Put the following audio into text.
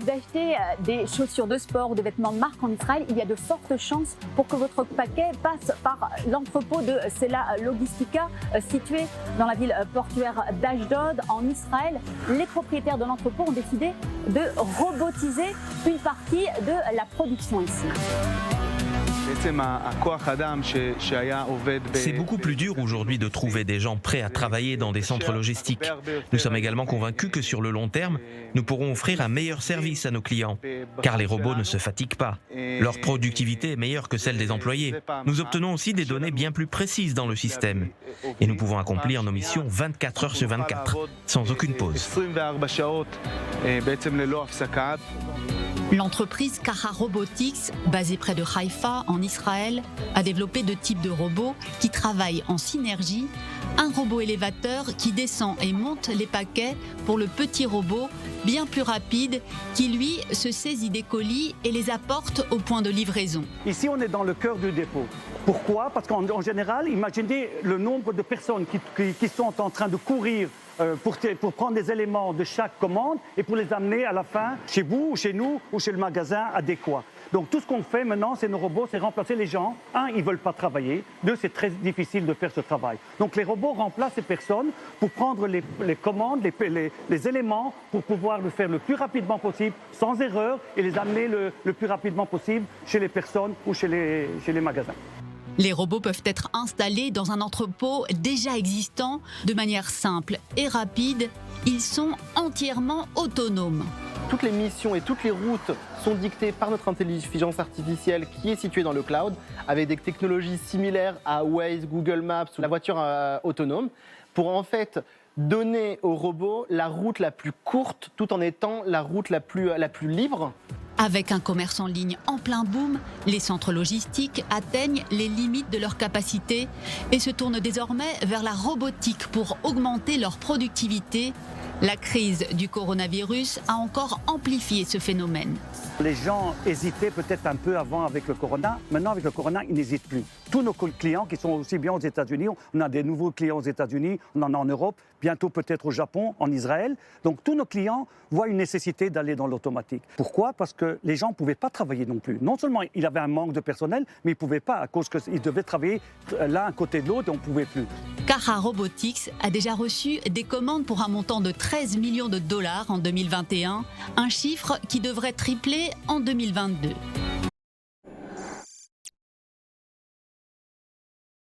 vous achetez des chaussures de sport ou des vêtements de marque en Israël, il y a de fortes chances pour que votre paquet passe par l'entrepôt de Sela Logistica situé dans la ville portuaire d'Ashdod en Israël. Les propriétaires de l'entrepôt ont décidé de robotiser une partie de la production ici. C'est beaucoup plus dur aujourd'hui de trouver des gens prêts à travailler dans des centres logistiques. Nous sommes également convaincus que sur le long terme, nous pourrons offrir un meilleur service à nos clients, car les robots ne se fatiguent pas. Leur productivité est meilleure que celle des employés. Nous obtenons aussi des données bien plus précises dans le système. Et nous pouvons accomplir nos missions 24 heures sur 24, sans aucune pause. L'entreprise Kaha Robotics, basée près de Haïfa, en Israël, a développé deux types de robots qui travaillent en synergie. Un robot élévateur qui descend et monte les paquets pour le petit robot, bien plus rapide, qui lui se saisit des colis et les apporte au point de livraison. Ici, on est dans le cœur du dépôt. Pourquoi? Parce qu'en général, imaginez le nombre de personnes qui sont en train de courir pour prendre des éléments de chaque commande et pour les amener à la fin chez vous, ou chez nous, ou chez le magasin adéquat. Donc tout ce qu'on fait maintenant, c'est nos robots, c'est remplacer les gens. Un, ils ne veulent pas travailler. Deux, c'est très difficile de faire ce travail. Donc les robots remplacent ces personnes pour prendre les commandes, les éléments, pour pouvoir le faire le plus rapidement possible, sans erreur, et les amener le plus rapidement possible chez les personnes ou chez les magasins. Les robots peuvent être installés dans un entrepôt déjà existant de manière simple et rapide. Ils sont entièrement autonomes. Toutes les missions et toutes les routes sont dictées par notre intelligence artificielle qui est située dans le cloud, avec des technologies similaires à Waze, Google Maps ou la voiture autonome, pour en fait donner au robot la route la plus courte tout en étant la route la plus libre. Avec un commerce en ligne en plein boom, les centres logistiques atteignent les limites de leur capacité et se tournent désormais vers la robotique pour augmenter leur productivité. La crise du coronavirus a encore amplifié ce phénomène. Les gens hésitaient peut-être un peu avant avec le corona. Maintenant, avec le corona, ils n'hésitent plus. Tous nos clients qui sont aussi bien aux États-Unis, on a des nouveaux clients aux États-Unis, on en a en Europe, bientôt peut-être au Japon, en Israël. Donc tous nos clients voient une nécessité d'aller dans l'automatique. Pourquoi? Parce que les gens ne pouvaient pas travailler non plus. Non seulement il y avait un manque de personnel, mais ils ne pouvaient pas à cause qu'ils devaient travailler l'un à côté de l'autre et on ne pouvait plus. Kaha Robotics a déjà reçu des commandes pour un montant de 13 millions de dollars en 2021, un chiffre qui devrait tripler en 2022.